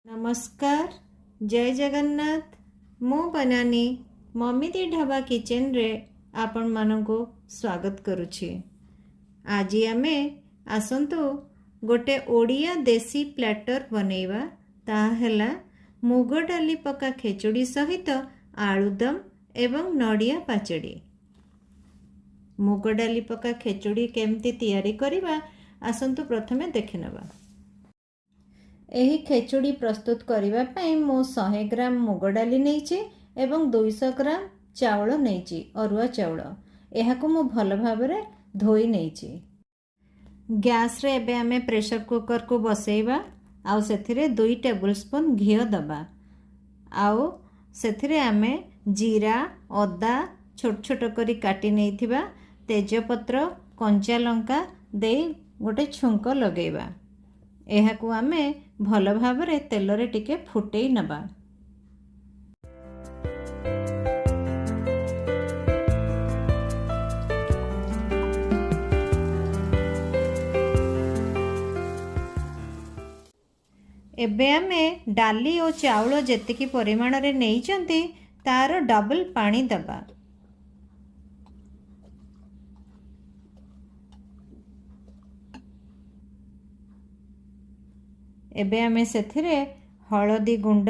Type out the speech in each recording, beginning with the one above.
नमस्कार, जय जगन्नाथ। मो बनानी मम्मी दी ढाबा किचन रे आपण मानको स्वागत करुछि। आज आमे आसंतु गोटे ओडिया देसी प्लेटर बनैबा। ता हैला मुग डाली पका खेचुड़ी सहित आलूदम एवं नड़िया पाचड़ी। मुग डाली पका खेचुड़ी केमती तैयारी करिबा आसंतु प्रथमे देखिनबा। एही खेचुड़ी प्रस्तुत करिबा पई मो 100 ग्राम मुग डाली नेइछि एवं 200 ग्राम चावल नेइछि, अरुआ चावल। एहाकु मो भल भाबरे धोई नेइछि। गैस रे एबे आमे प्रेशर कुकर को बसैबा। आउ सेथिरे 2 टेबल स्पून घी दबा। आउ सेथिरे आमे जीरा, अदा छोट छोट करी काटी नेइथिबा, तेजपत्र, कंचा लंका देई गोटे छुंक लगेबा। एहाकु आमे भल भाबरे तेलरे टिके फुटेई नबा। एबे आमे डाली और चावल जेतिकी परिमाण रे नेइचंती तार डबल पानी दबा। एबे आमे सेथिरे हळदी गुंड,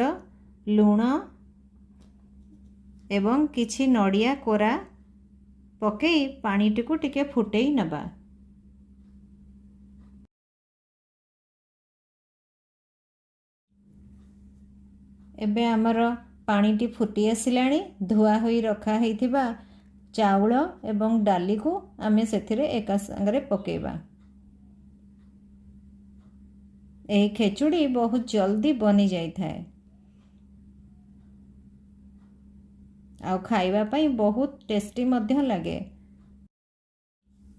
लूण एवं किछि नड़िया कोरा पकेई पानी टिकु टिके फुटेई नबा। एबे आमर पानीटी फुटी आसिलाणी। धुआ होई रखा हेइथिबा चावल एवं डाली को आमे सेथिरे एका संगरे पकेबा। एही खेचुड़ी बहुत जल्दी बनी जाई थाए आउ खाइबा पई बहुत टेस्टी मध्य लागे।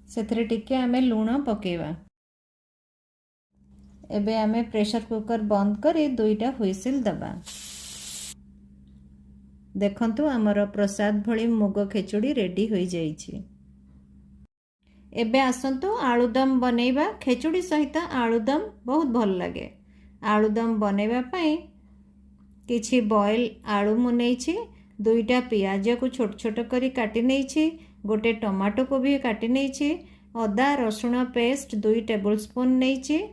सेथिरे टिके आमे लूण पकेबा। एबे आमे प्रेशर कुकर बंद करी 2टा हुइसिल दबा। देखंतु आमर प्रसाद भली मुग खेचुड़ी रेडी होई जाइछि। एबे आसंतु आलूदम बनैबा। खेचुड़ी सहित आलूदम बहुत भल लागे। आलूदम बनैबा पई किछि बॉयल आलू मु नेइछि, 2टा पियाज को छोट छोट करी काटी नेइछि, गोटे टमाटो को भी काटी नेइछि, अदा रसुण पेस्ट 2 टेबल स्पून नेइछि,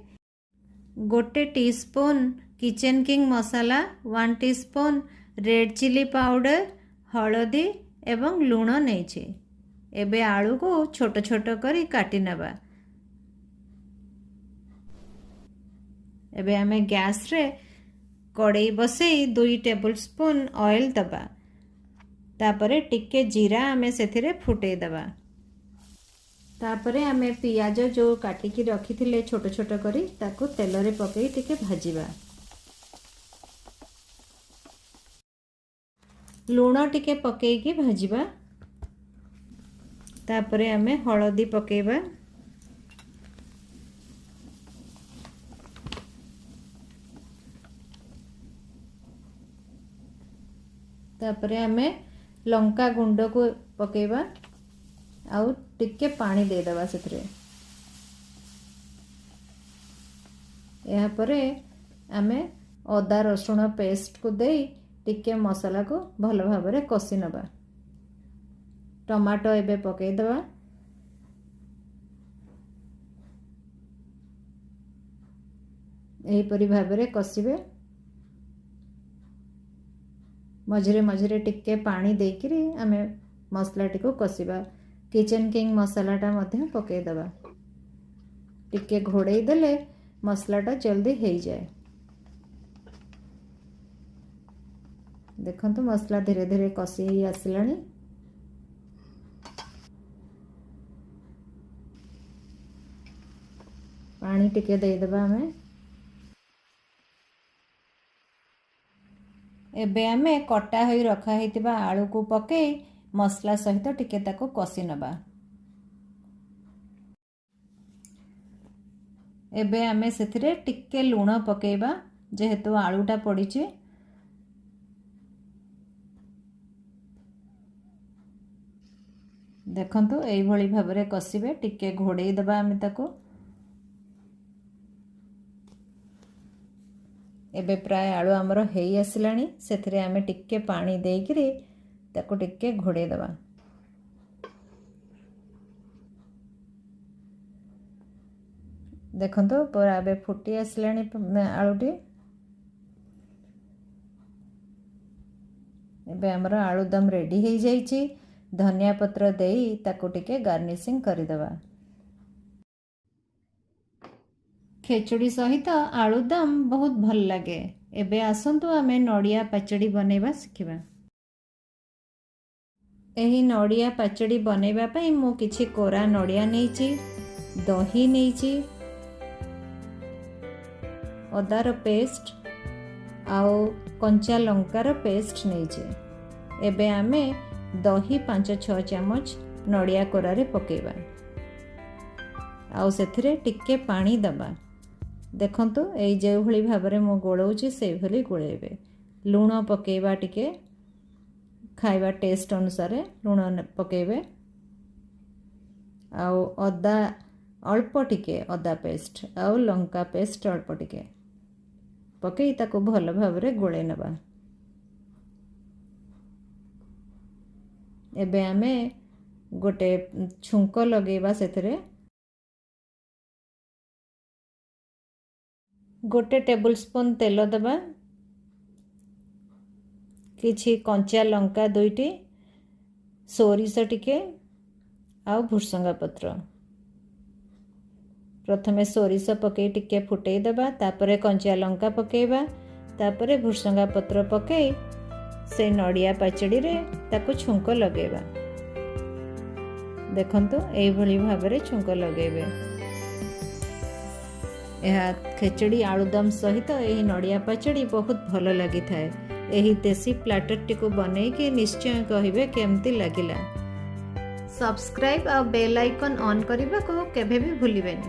गोटे टीस्पून किचन किंग मसाला, 1 टीस्पून रेड चिली पाउडर, हळदी एवं लूण नेइछि। एबे आलू को छोट छोट करी काटी नबा। एबे आमे गैस रे कड़ाई बसई 2 टेबल स्पून ऑयल दबा। तापरे टिके जीरा आमे सेथिरे फुटे दबा। तापरे आमे पियाज जो काटी की रखी थिले छोट छोट करी ताको तेलरे पकई टिके भाजीबा। लूण टिके पकई की भाजीबा। तापरे आमे हळदी पकेबा। तापरे आमे लंका गुंड को पकेबा। आउ टिके पानी दे दबा सेथरे। या परे आमे अदा रसुण पेस्ट को देई टिके मसाला को भल भाबरे कसी नबा। टमाटो एबे पकेई दबा। एही परि भाबरे कसिबे। मझरे मझरे टिके पानी देकिरी आमे मसला टिको कसिबा। किचन किंग मसाला टा मध्य पकेई दबा। टिके घोड़ेई देले मसला टा जल्दी हेई जाए। देखंतु मसला धीरे धीरे कसी हेई आसिलाणी। पानी टिके दे दबा आमे। एबे आमे कटा होई रखा हेतिबा आलू को पकेई मसला सहित टिके ताको कसी नबा। एबे आमे सेथिरे टिके लूण पकेइबा जेहेतु आलूटा पड़ीछि। देखंतु एई भली भाबरे कसिबे। टिके घोड़ेई दबा आमे ताको। ଏବେ ପ୍ରାୟ ଆଳୁ ଆମର ହେଇ ଆସିଲାଣି। ସେଥିରେ ଆମେ ଟିକେ ପାଣି ଦେଇକିରି ତାକୁ ଟିକେ ଘୋଡ଼େଇ ଦେବା। ଦେଖନ୍ତୁ ପୁରା ଏବେ ଫୁଟି ଆସିଲାଣି ଆଳୁଟି। ଏବେ ଆମର ଆଳୁଦମ୍ ରେଡ଼ି ହେଇଯାଇଛି। ଧନିଆ ପତ୍ର ଦେଇ ତାକୁ ଟିକେ ଗାର୍ନିସିଂ କରିଦେବା। ଖେଚୁଡ଼ି ସହିତ ଆଳୁଦମ୍ ବହୁତ ଭଲ ଲାଗେ। ଏବେ ଆସନ୍ତୁ ଆମେ ନଡ଼ିଆ ପାଚେଡ଼ି ବନେଇବା ଶିଖିବା। ଏହି ନଡ଼ିଆ ପାଚେଡ଼ି ବନେଇବା ପାଇଁ ମୁଁ କିଛି କୋରା ନଡ଼ିଆ ନେଇଛି, ଦହି ନେଇଛି, ଅଦାର ପେଷ୍ଟ ଆଉ କଞ୍ଚା ଲଙ୍କାର ପେଷ୍ଟ ନେଇଛି। ଏବେ ଆମେ ଦହି 5-6 ଚାମଚ ନଡ଼ିଆ କୋରାରେ ପକାଇବା ଆଉ ସେଥିରେ ଟିକେ ପାଣି ଦେବା। ଦେଖନ୍ତୁ ଏଇ ଯେଉଁଭଳି ଭାବରେ ମୁଁ ଗୋଳଉଛି ସେଇଭଳି ଗୋଳେଇବେ। ଲୁଣ ପକାଇବା, ଟିକେ ଖାଇବା ଟେଷ୍ଟ ଅନୁସାରେ ଲୁଣ ପକାଇବେ ଆଉ ଅଦା ଅଳ୍ପ ଟିକେ ଅଦା ପେଷ୍ଟ ଆଉ ଲଙ୍କା ପେଷ୍ଟ ଅଳ୍ପ ଟିକେ ପକାଇ ତାକୁ ଭଲ ଭାବରେ ଗୋଳେଇ ନେବା। ଏବେ ଆମେ ଗୋଟେ ଛୁଙ୍କ ଲଗାଇବା। ସେଥିରେ 1 ଟେବୁଲ ସ୍ପୁନ୍ ତେଲ ଦେବା, କିଛି କଞ୍ଚା ଲଙ୍କା 2ଟି, ସୋରିଷ ଟିକେ ଆଉ ଭୃସଙ୍ଗା ପତ୍ର। ପ୍ରଥମେ ସୋରିଷ ପକାଇ ଟିକେ ଫୁଟେଇ ଦେବା, ତାପରେ କଞ୍ଚା ଲଙ୍କା ପକାଇବା, ତାପରେ ଭୃସଙ୍ଗା ପତ୍ର ପକାଇ ସେ ନଡ଼ିଆ ପାଚେଡ଼ିରେ ତାକୁ ଛୁଙ୍କ ଲଗାଇବା। ଦେଖନ୍ତୁ ଏଇଭଳି ଭାବରେ ଛୁଙ୍କ ଲଗାଇବେ। ଏହା ଖେଚୁଡ଼ି ଆଳୁଦମ୍ ସହିତ ଏହି ନଡ଼ିଆ ପାଚେଡ଼ି ବହୁତ ଭଲ ଲାଗିଥାଏ। ଏହି ଦେଶୀ ପ୍ଲାଟରଟିକୁ ବନେଇକି ନିଶ୍ଚୟ କହିବେ କେମିତି ଲାଗିଲା। ସବସ୍କ୍ରାଇବ୍ ଆଉ ବେଲ୍ ଆଇକନ୍ ଅନ୍ କରିବାକୁ କେବେ ବି ଭୁଲିବେନି।